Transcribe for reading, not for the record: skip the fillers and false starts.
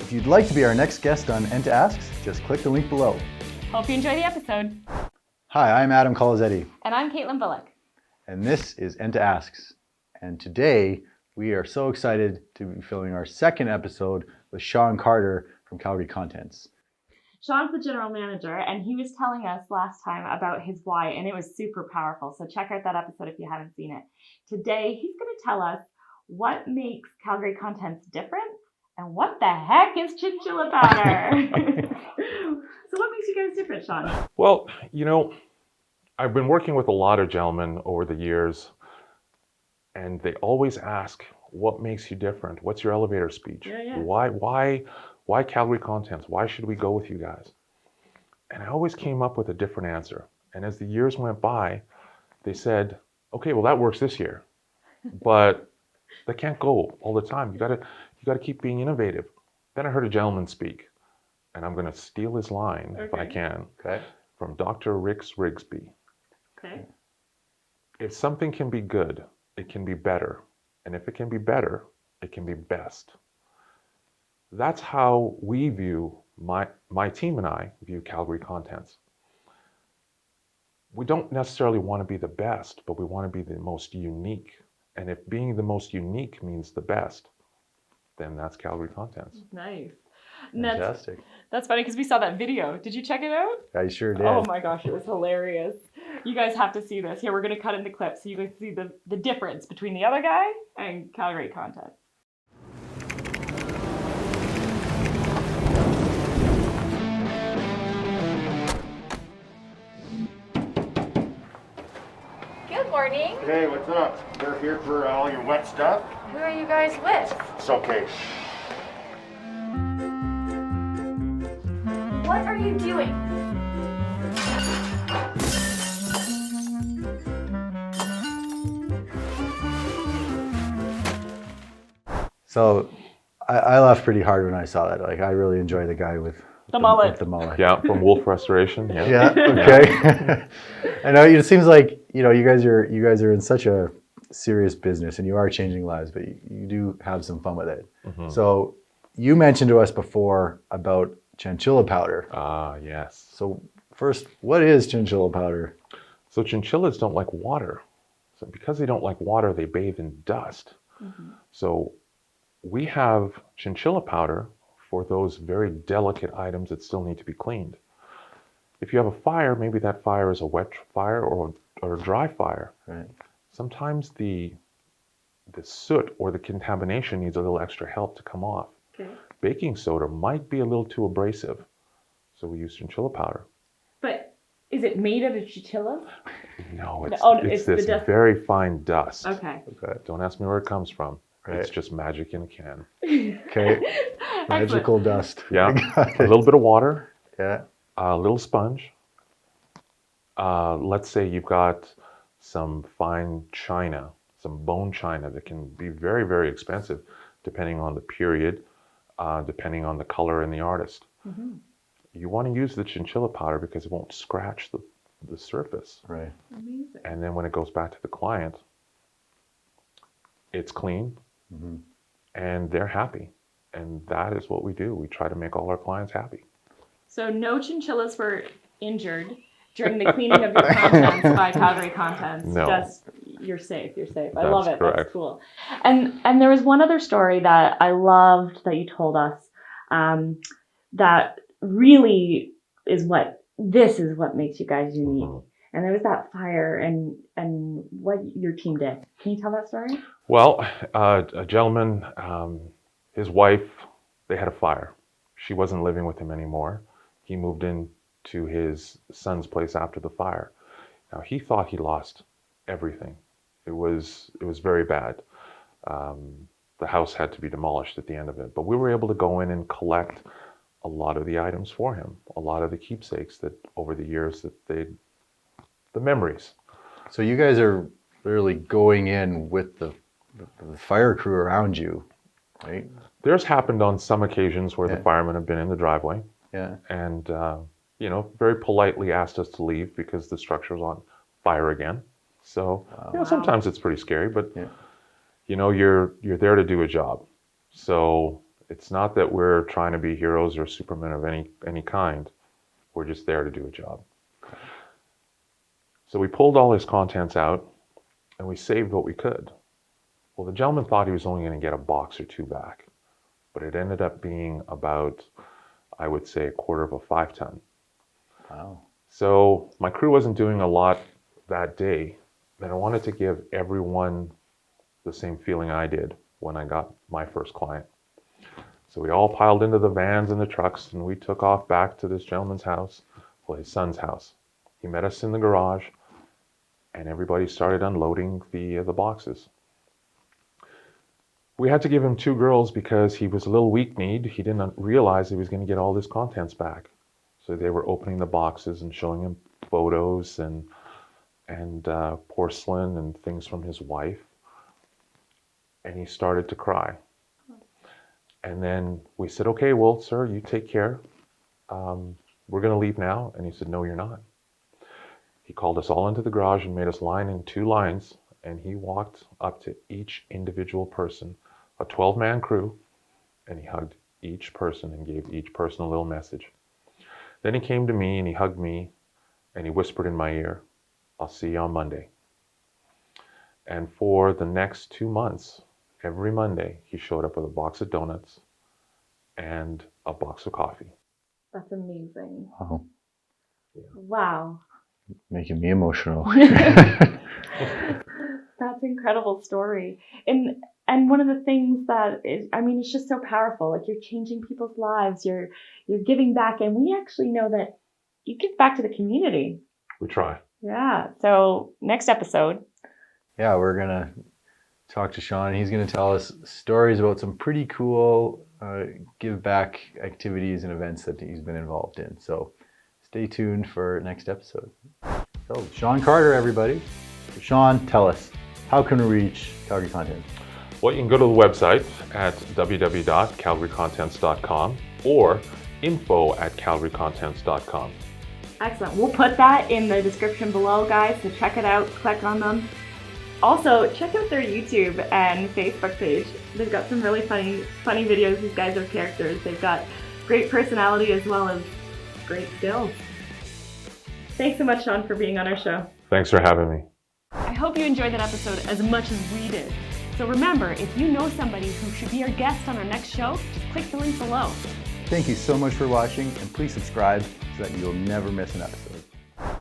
If you'd like to be our next guest on Enta Asks, just click the link below. Hope you enjoy the episode. Hi, I'm Adam Colazetti. And I'm Caitlin Bullock. And this is Enta Asks. And today, we are so excited to be filming our second episode with Sean Carter from Calgary Contents. Sean's the general manager, and he was telling us last time about his why, and it was super powerful. So check out that episode if you haven't seen it. Today, he's going to tell us what makes Calgary Contents different and what the heck is chinchilla powder. So what makes you guys different, Sean? Well, I've been working with a lot of gentlemen over the years, and they always ask, what makes you different? What's your elevator speech? Yeah. Why Calgary Contents? Why should we go with you guys? And I always came up with a different answer. And as the years went by, they said, okay, well, that works this year, but that can't go all the time. You gotta keep being innovative. Then I heard a gentleman speak, and I'm gonna steal his line if I can, from Dr. Rick Rigsby. Okay. If something can be good, it can be better. And if it can be better, it can be best. That's how we view, my team and I view Calgary Contents. We don't necessarily want to be the best, but we want to be the most unique. And if being the most unique means the best, then that's Calgary Contents. Nice. Fantastic. That's funny because we saw that video. Did you check it out? I sure did. Oh my gosh, it was hilarious. You guys have to see this. Here, we're going to cut in the clip so you guys see the difference between the other guy and Calgary Contents. Good morning. Hey, what's up? You're here for all your wet stuff? Who are you guys with? It's okay. What are you doing? So I laughed pretty hard when I saw that. Like, I really enjoy the guy with The mullet. With the mullet. Yeah, from Wolf Restoration. Yeah. Yeah. Okay. I know it seems like you guys are in such a serious business and you are changing lives, but you do have some fun with it. Mm-hmm. So you mentioned to us before about chinchilla powder. Ah, yes. So first, what is chinchilla powder? So chinchillas don't like water. So because they don't like water, they bathe in dust. Mm-hmm. So we have chinchilla powder for those very delicate items that still need to be cleaned. If you have a fire, maybe that fire is a wet fire or a dry fire. Right. Sometimes the soot or the contamination needs a little extra help to come off. Okay. Baking soda might be a little too abrasive, so we use chinchilla powder. But is it made out of chinchilla? No, it's this the dust. Very fine dust. Okay. Don't ask me where it comes from. Right. It's just magic in a can. Okay. Magical dust. Yeah. A little bit of water. Yeah. A little sponge. Let's say you've got some fine china, some bone china that can be very, very expensive depending on the period, depending on the color and the artist. Mm-hmm. You want to use the chinchilla powder because it won't scratch the surface. Right. Amazing. And then when it goes back to the client, it's clean. Mm-hmm. And they're happy. And that is what we do. We try to make all our clients happy. So no chinchillas were injured during the cleaning of your contents by Calgary Contents. No. Just, you're safe. I That's love it. correct. That's cool. And there was one other story that I loved that you told us that really is what makes you guys unique. Mm-hmm. And there was that fire and what your team did. Can you tell that story? Well, a gentleman, his wife, they had a fire. She wasn't living with him anymore. He moved in to his son's place after the fire. Now, he thought he lost everything. It was very bad. The house had to be demolished at the end of it. But we were able to go in and collect a lot of the items for him, a lot of the keepsakes that over the years the memories. So you guys are literally going in with the fire crew around you, right? There's happened on some occasions where the firemen have been in the driveway. Yeah. And, very politely asked us to leave because the structure's on fire again. So, sometimes it's pretty scary, but, you're there to do a job. So It's not that we're trying to be heroes or supermen of any kind. We're just there to do a job. So we pulled all his contents out and we saved what we could. Well, the gentleman thought he was only going to get a box or two back, but it ended up being about, I would say, a quarter of a 5-ton. Wow. So my crew wasn't doing a lot that day, and I wanted to give everyone the same feeling I did when I got my first client. So we all piled into the vans and the trucks, and we took off back to this gentleman's house, well, his son's house. He met us in the garage, and everybody started unloading the boxes. We had to give him 2 girls because he was a little weak-kneed. He didn't realize he was going to get all his contents back. So they were opening the boxes and showing him photos and porcelain and things from his wife. And he started to cry. And then we said, okay, well, sir, you take care. We're going to leave now. And he said, no, you're not. He called us all into the garage and made us line in 2 lines. And he walked up to each individual person, a 12-man crew, and he hugged each person and gave each person a little message. Then he came to me and he hugged me and he whispered in my ear, I'll see you on Monday. And for the next 2 months, every Monday, he showed up with a box of donuts and a box of coffee. That's amazing. Wow. Wow. Making me emotional. That's an incredible story. And one of the things that is, I mean, it's just so powerful. Like, you're changing people's lives, you're giving back, and we actually know that you give back to the community. We try. Yeah. So next episode. Yeah, we're gonna talk to Sean. He's gonna tell us stories about some pretty cool give back activities and events that he's been involved in. So stay tuned for next episode. So Sean Carter, everybody. Sean, tell us, how can we reach Calgary Contents? Well, you can go to the website at www.calgarycontents.com or info@calgarycontents.com. Excellent. We'll put that in the description below, guys, so check it out, click on them. Also, check out their YouTube and Facebook page. They've got some really funny videos. These guys are characters. They've got great personality as well as great skills. Thanks so much, Sean, for being on our show. Thanks for having me. I hope you enjoyed that episode as much as we did. So remember, if you know somebody who should be our guest on our next show, just click the link below. Thank you so much for watching, and please subscribe so that you'll never miss an episode.